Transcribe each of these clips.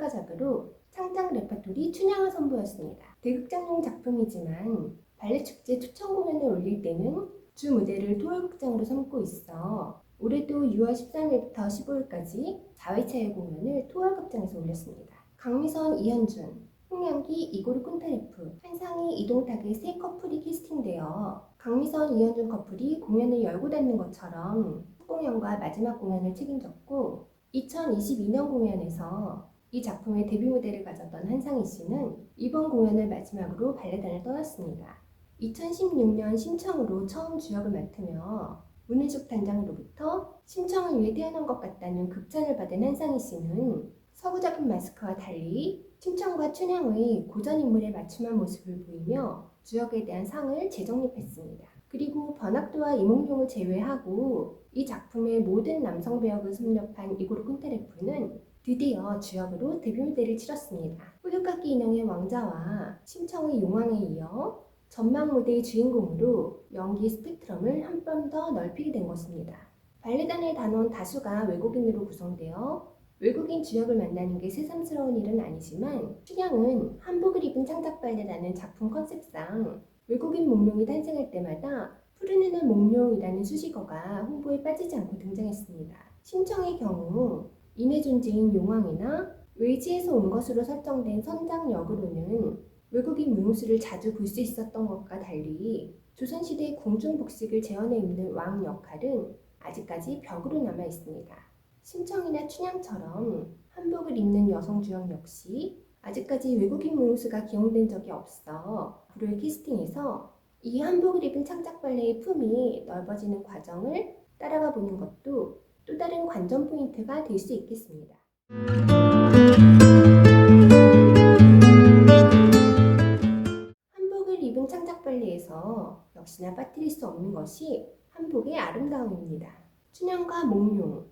효과작으로 창작 레퍼토리 춘향을 선보였습니다. 대극장용 작품이지만 발레축제 초청 공연을 올릴 때는 주 무대를 토요극장으로 삼고 있어 올해도 6월 13일부터 15일까지 4회차의 공연을 토요극장에서 올렸습니다. 강미선, 이현준, 홍영기, 이고르 쿤타레프, 한상희, 이동탁의 세 커플이 캐스팅되어 강미선, 이현준 커플이 공연을 열고 닫는 것처럼 첫 공연과 마지막 공연을 책임졌고 2022년 공연에서 이 작품의 데뷔 무대를 가졌던 한상희 씨는 이번 공연을 마지막으로 발레단을 떠났습니다. 2016년 심청으로 처음 주역을 맡으며 문은숙 단장으로부터 심청을 위해 태어난 것 같다는 극찬을 받은 한상희 씨는 서구적인 마스크와 달리 심청과 춘향의 고전 인물에 맞춤한 모습을 보이며 주역에 대한 상을 재정립했습니다. 그리고 번학도와 이몽룡을 제외하고 이 작품의 모든 남성 배역을 섭렵한 이고르 쿤테레프는 드디어 주역으로 데뷔 무대를 치렀습니다. 호두깎이 인형의 왕자와 심청의 용왕에 이어 전막 무대의 주인공으로 연기 스펙트럼을 한 번 더 넓히게 된 것입니다. 발레단의 단원 다수가 외국인으로 구성되어 외국인 주역을 만나는 게 새삼스러운 일은 아니지만 춘향은 한복을 입은 창작 발레라는 작품 컨셉상 외국인 몽룡이 탄생할 때마다 푸르르는 몽룡이라는 수식어가 홍보에 빠지지 않고 등장했습니다. 심청의 경우 인의 존재인 용왕이나 외지에서 온 것으로 설정된 선장 역으로는 외국인 무용수를 자주 볼 수 있었던 것과 달리 조선시대 궁중 복식을 재현해 입는 왕 역할은 아직까지 벽으로 남아 있습니다. 심청이나 춘향처럼 한복을 입는 여성 주역 역시 아직까지 외국인 무용수가 기용된 적이 없어 불후의 캐스팅에서 이 한복을 입은 창작 발레의 품이 넓어지는 과정을 따라가 보는 것도 또 다른 관전 포인트가 될 수 있겠습니다. 한복을 입은 창작 발레에서 역시나 빠뜨릴 수 없는 것이 한복의 아름다움입니다. 춘향과 몽룡,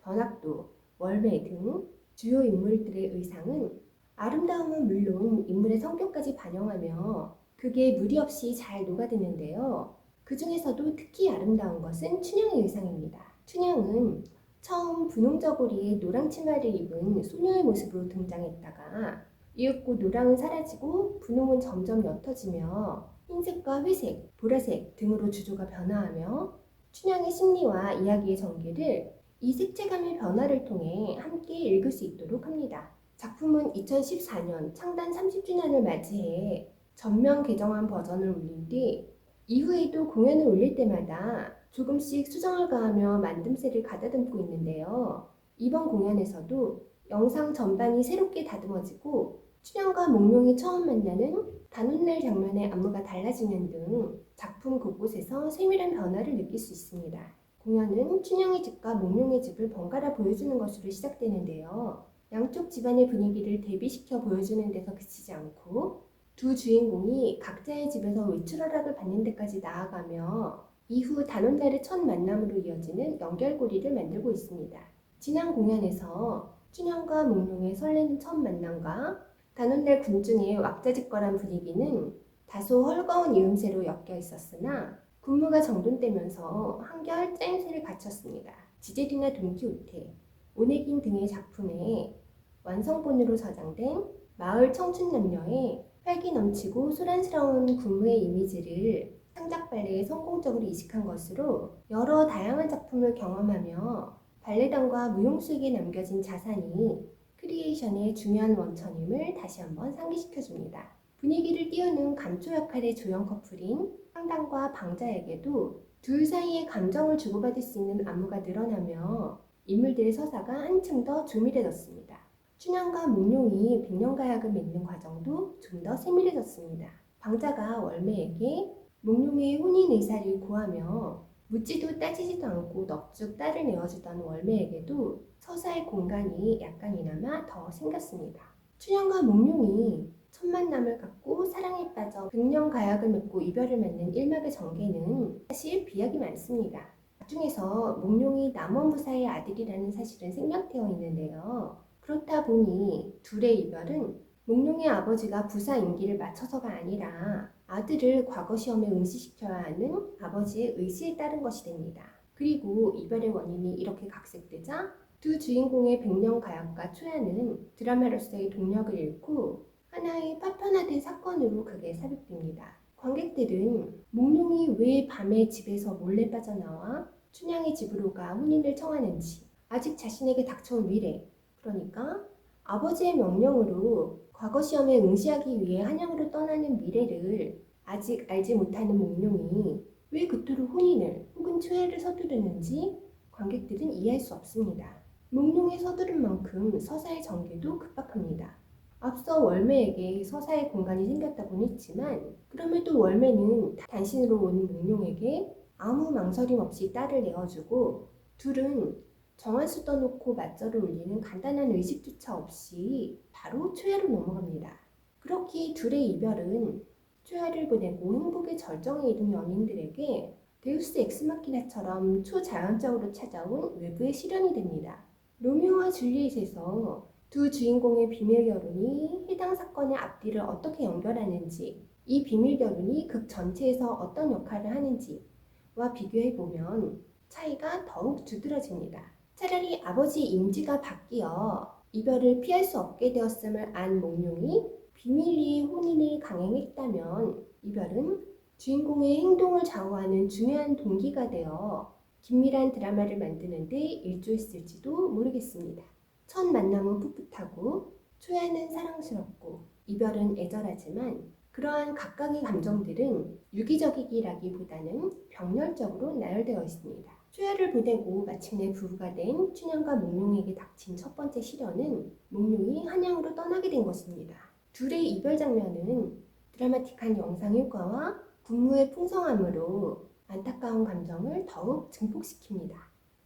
번학도, 월매 등 주요 인물들의 의상은 아름다움은 물론 인물의 성격까지 반영하며 그게 무리 없이 잘 녹아드는데요. 그 중에서도 특히 아름다운 것은 춘향의 의상입니다. 춘향은 처음 분홍저고리에 노랑 치마를 입은 소녀의 모습으로 등장했다가 이윽고 노랑은 사라지고 분홍은 점점 옅어지며 흰색과 회색, 보라색 등으로 주조가 변화하며 춘향의 심리와 이야기의 전개를 이 색채감의 변화를 통해 함께 읽을 수 있도록 합니다. 작품은 2014년 창단 30주년을 맞이해 전면 개정한 버전을 올린 뒤 이후에도 공연을 올릴 때마다 조금씩 수정을 가하며 만듦새를 가다듬고 있는데요. 이번 공연에서도 영상 전반이 새롭게 다듬어지고 춘향과 몽룡이 처음 만나는 단오날 장면의 안무가 달라지는 등 작품 곳곳에서 세밀한 변화를 느낄 수 있습니다. 공연은 춘향의 집과 몽룡의 집을 번갈아 보여주는 것으로 시작되는데요. 양쪽 집안의 분위기를 대비시켜 보여주는 데서 그치지 않고 두 주인공이 각자의 집에서 외출 허락을 받는 데까지 나아가며 이후 단오날의 첫 만남으로 이어지는 연결고리를 만들고 있습니다. 지난 공연에서 춘향과 몽룡의 설레는 첫 만남과 단오날 군중의 왁자지껄한 분위기는 다소 헐거운 이음새로 엮여 있었으나 군무가 정돈되면서 한결 짜임새를 갖췄습니다. 지제디나 돈키호테, 오네긴 등의 작품에 완성본으로 저장된 마을 청춘 남녀의 활기 넘치고 소란스러운 군무의 이미지를 창작 발레에 성공적으로 이식한 것으로 여러 다양한 작품을 경험하며 발레단과 무용수에게 남겨진 자산이 크리에이션의 중요한 원천임을 다시 한번 상기시켜줍니다. 분위기를 띄우는 감초 역할의 조연 커플인 황당과 방자에게도 둘 사이의 감정을 주고받을 수 있는 안무가 늘어나며 인물들의 서사가 한층 더 조밀해졌습니다. 춘향과 몽룡이 백년가약을 맺는 과정도 좀 더 세밀해졌습니다. 방자가 월매에게 몽룡의 혼인 의사를 구하며 묻지도 따지지도 않고 넋죽 딸을 내어주던 월매에게도 서사의 공간이 약간이나마 더 생겼습니다. 춘향과 몽룡이 첫 만남을 갖고 사랑에 빠져 백년가약을 맺고 이별을 맺는 일막의 전개는 사실 비약이 많습니다. 중에서 몽룡이 남원부사의 아들이라는 사실은 생략되어 있는데요. 그렇다 보니 둘의 이별은 몽룡의 아버지가 부사 임기를 마쳐서가 아니라 아들을 과거 시험에 응시시켜야 하는 아버지의 의지에 따른 것이 됩니다. 그리고 이별의 원인이 이렇게 각색되자 두 주인공의 백년 가역과 초야는 드라마로서의 동력을 잃고 하나의 파편화된 사건으로 극에 삽입됩니다. 관객들은 몽룡이 왜 밤에 집에서 몰래 빠져나와 춘향의 집으로 가 혼인을 청하는지, 아직 자신에게 닥쳐온 미래, 그러니까 아버지의 명령으로 과거 시험에 응시하기 위해 한양으로 떠나는 미래를 아직 알지 못하는 몽룡이 왜 그토록 혼인을 혹은 초야를 서두르는지 관객들은 이해할 수 없습니다. 몽룡이 서두른 만큼 서사의 전개도 급박합니다. 앞서 월매에게 서사의 공간이 생겼다고는 했지만 그럼에도 월매는 단신으로 온 몽룡에게 아무 망설임 없이 딸을 내어주고 둘은 정한수 떠놓고 맞절을 올리는 간단한 의식조차 없이 바로 초야로 넘어갑니다. 그렇게 둘의 이별은 초야를 보내고 행복의 절정에 이른 연인들에게 데우스 엑스마키나처럼 초자연적으로 찾아온 외부의 시련이 됩니다. 로미오와 줄리엣에서 두 주인공의 비밀 결혼이 해당 사건의 앞뒤를 어떻게 연결하는지, 이 비밀 결혼이 극 전체에서 어떤 역할을 하는지와 비교해보면 차이가 더욱 두드러집니다. 차라리 아버지 임지가 바뀌어 이별을 피할 수 없게 되었음을 안 몽룡이 비밀리에 혼인을 강행했다면 이별은 주인공의 행동을 좌우하는 중요한 동기가 되어 긴밀한 드라마를 만드는 데 일조했을지도 모르겠습니다. 첫 만남은 풋풋하고 초야는 사랑스럽고 이별은 애절하지만 그러한 각각의 감정들은 유기적이기라기보다는 병렬적으로 나열되어 있습니다. 초야를 보내고 마침내 부부가 된 춘향과 몽룡에게 닥친 첫 번째 시련은 몽룡이 한양으로 떠나게 된 것입니다. 둘의 이별 장면은 드라마틱한 영상 효과와 군무의 풍성함으로 안타까운 감정을 더욱 증폭시킵니다.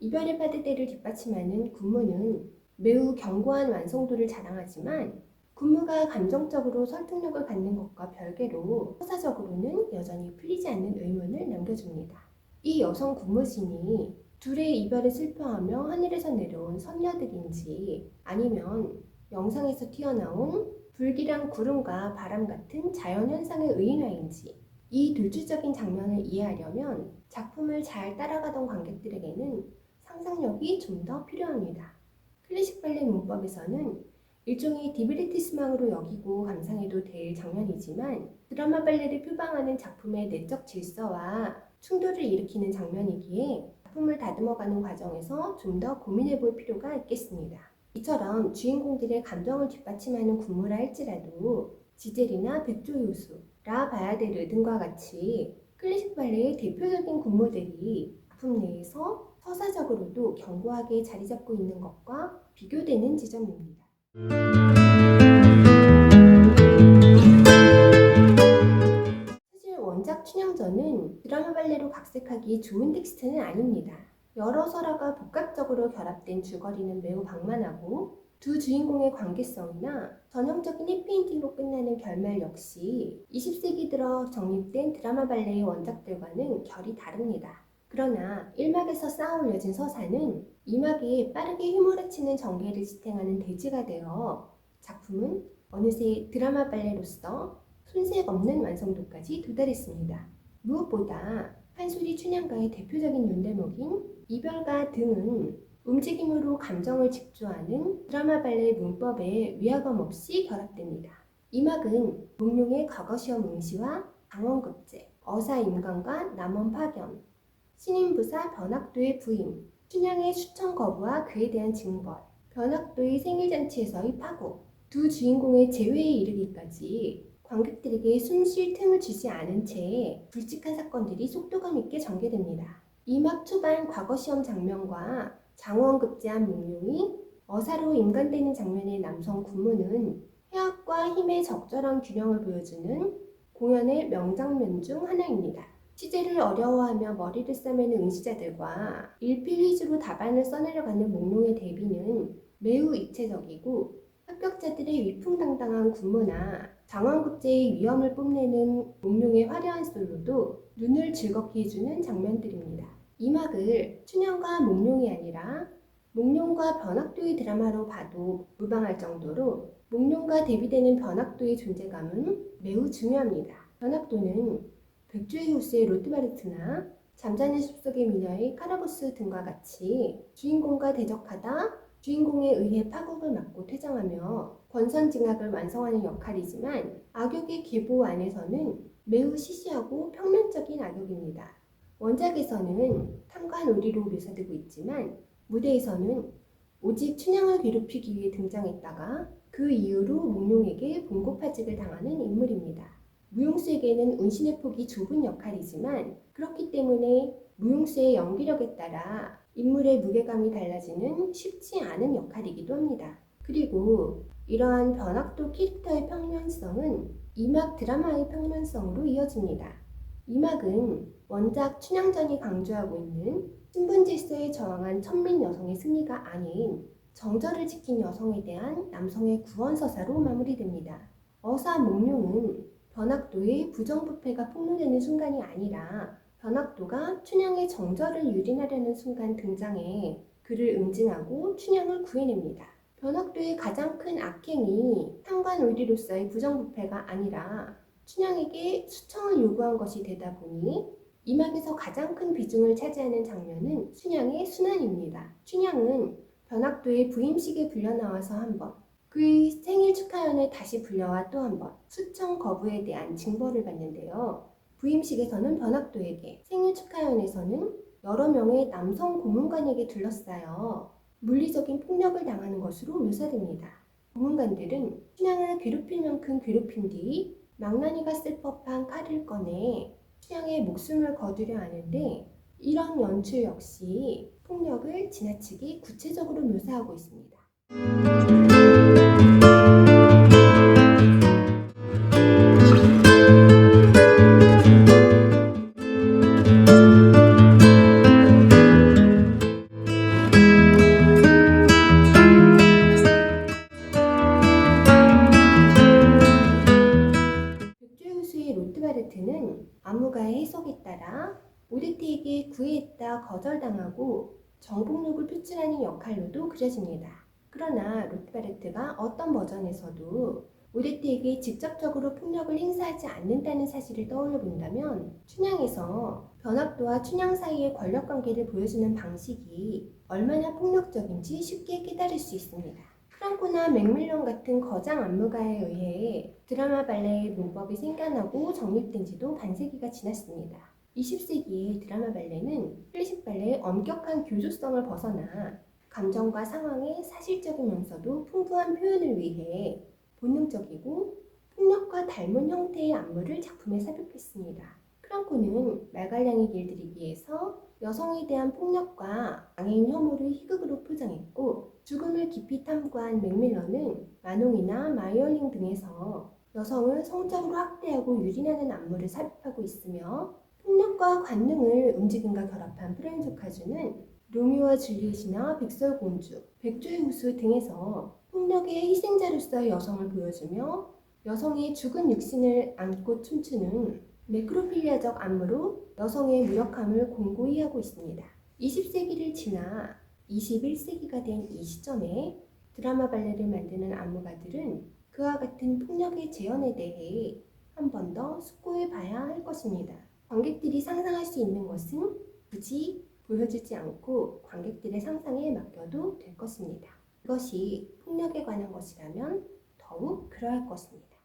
이별의 파대때를 뒷받침하는 군무는 매우 견고한 완성도를 자랑하지만 군무가 감정적으로 설득력을 갖는 것과 별개로 서사적으로는 여전히 풀리지 않는 의문을 남겨줍니다. 이 여성 군무신이 둘의 이별을 슬퍼하며 하늘에서 내려온 선녀들인지 아니면 영상에서 튀어나온 불길한 구름과 바람 같은 자연현상의 의인화인지 이 둘주적인 장면을 이해하려면 작품을 잘 따라가던 관객들에게는 상상력이 좀 더 필요합니다. 클래식 발레 문법에서는 일종의 디브레티스망으로 여기고 감상해도 될 장면이지만 드라마 발레를 표방하는 작품의 내적 질서와 충돌을 일으키는 장면이기에 작품을 다듬어가는 과정에서 좀 더 고민해 볼 필요가 있겠습니다. 이처럼 주인공들의 감정을 뒷받침하는 군무라 할지라도 지젤이나 백조요수라 바야데르 등과 같이 클래식 발레의 대표적인 군무들이 작품 내에서 서사적으로도 견고하게 자리 잡고 있는 것과 비교되는 지점입니다. 사실 원작 춘향전은 드라마 발레로 각색하기 좋은 텍스트는 아닙니다. 여러 설화가 복합적으로 결합된 줄거리는 매우 방만하고 두 주인공의 관계성이나 전형적인 해피엔딩으로 끝나는 결말 역시 20세기 들어 정립된 드라마 발레의 원작들과는 결이 다릅니다. 그러나 1막에서 쌓아 올려진 서사는 2막에 빠르게 휘몰아치는 전개를 지탱하는 대지가 되어 작품은 어느새 드라마 발레로서 손색 없는 완성도까지 도달했습니다. 무엇보다 판소리 춘향가의 대표적인 연대목인 이별가 등은 움직임으로 감정을 직조하는 드라마 발레 문법에 위화감 없이 결합됩니다. 2막은 몽룡의 과거시험 응시와 강원급제, 어사임간과 남원 파견, 신임부사 변학도의 부임, 춘향의 추천 거부와 그에 대한 징벌, 변학도의 생일잔치에서의 파고, 두 주인공의 재회에 이르기까지 관객들에게 숨 쉴 틈을 주지 않은 채 굵직한 사건들이 속도감 있게 전개됩니다. 2막 초반 과거시험 장면과 장원급제한 몽룡이 어사로 임간되는 장면의 남성 군무는 해악과 힘의 적절한 균형을 보여주는 공연의 명장면 중 하나입니다. 취재를 어려워하며 머리를 싸매는 응시자들과 일필휘주로 답안을 써내려가는 몽룡의 대비는 매우 입체적이고 합격자들의 위풍당당한 군무나 장원급제의 위엄을 뽐내는 몽룡의 화려한 솔로도 눈을 즐겁게 해주는 장면들입니다. 이 막을 춘향과 몽룡이 아니라 몽룡과 변학도의 드라마로 봐도 무방할 정도로 몽룡과 대비되는 변학도의 존재감은 매우 중요합니다. 변학도는 백주의 호수의 로트바르트나 잠자는 숲속의 미녀의 카라보스 등과 같이 주인공과 대적하다 주인공에 의해 파국을 맞고 퇴장하며 권선징악을 완성하는 역할이지만 악역의 계보 안에서는 매우 시시하고 평면적인 악역입니다. 원작에서는 탐관오리로 묘사되고 있지만 무대에서는 오직 춘향을 괴롭히기 위해 등장했다가 그 이후로 몽룡에게 봉고파직을 당하는 인물입니다. 무용수에게는 운신의 폭이 좁은 역할이지만 그렇기 때문에 무용수의 연기력에 따라 인물의 무게감이 달라지는 쉽지 않은 역할이기도 합니다. 그리고 이러한 변학도 캐릭터의 평면성은 2막 드라마의 평면성으로 이어집니다. 2막은 원작 춘향전이 강조하고 있는 신분 질서에 저항한 천민 여성의 승리가 아닌 정절을 지킨 여성에 대한 남성의 구원서사로 마무리됩니다. 어사 몽룡은 변학도의 부정부패가 폭로되는 순간이 아니라 변학도가 춘향의 정절을 유린하려는 순간 등장해 그를 응징하고 춘향을 구해냅니다. 변학도의 가장 큰 악행이 탐관오리로서의 부정부패가 아니라 춘향에게 수청을 요구한 것이 되다 보니 이막에서 가장 큰 비중을 차지하는 장면은 춘향의 순환입니다. 춘향은 변학도의 부임식에 불려나와서 한 번, 그의 생일 축하연에 다시 불려와 또 한 번 수청 거부에 대한 징벌을 받는데요. 부임식에서는 변학도에게, 생일 축하연에서는 여러 명의 남성 고문관에게 둘러싸여 물리적인 폭력을 당하는 것으로 묘사됩니다. 고문관들은 춘향을 괴롭힐 만큼 괴롭힌 뒤 망나니가 쓸 법한 칼을 꺼내 춘향의 목숨을 거두려 하는데 이런 연출 역시 폭력을 지나치게 구체적으로 묘사하고 있습니다. 백조유수의 로트바르트는 안무가의 해석에 따라 오데테에게 구애했다 거절당하고 정복력을 표출하는 역할로도 그려집니다. 그러나 로트바르트가 어떤 버전에서도 오데테에게 직접적으로 폭력을 행사하지 않는다는 사실을 떠올려 본다면 춘향에서 변학도와 춘향 사이의 권력관계를 보여주는 방식이 얼마나 폭력적인지 쉽게 깨달을 수 있습니다. 프랑코나 맥밀런 같은 거장 안무가에 의해 드라마 발레의 문법이 생겨나고 정립된 지도 반세기가 지났습니다. 20세기의 드라마 발레는 클래식 발레의 엄격한 교조성을 벗어나 감정과 상황의 사실적이면서도 풍부한 표현을 위해 본능적이고 폭력과 닮은 형태의 안무를 작품에 삽입했습니다. 프랑코는 말갈량에 길들이기 위해서 여성에 대한 폭력과 장애인 혐오를 희극으로 포장했고 죽음을 깊이 탐구한 맥밀런은 마농이나 마이올링 등에서 여성을 성적으로 학대하고 유린하는 안무를 삽입하고 있으며 폭력과 관능을 움직임과 결합한 프렌조카주는 로미오와 줄리엣이나 백설공주, 백조의 후수 등에서 폭력의 희생자로서의 여성을 보여주며 여성의 죽은 육신을 안고 춤추는 네크로필리아적 안무로 여성의 무력함을 공고히 하고 있습니다. 20세기를 지나 21세기가 된 이 시점에 드라마 발레를 만드는 안무가들은 그와 같은 폭력의 재현에 대해 한 번 더 숙고해 봐야 할 것입니다. 관객들이 상상할 수 있는 것은 굳이 보여주지 않고 관객들의 상상에 맡겨도 될 것입니다. 그것이 폭력에 관한 것이라면 더욱 그러할 것입니다.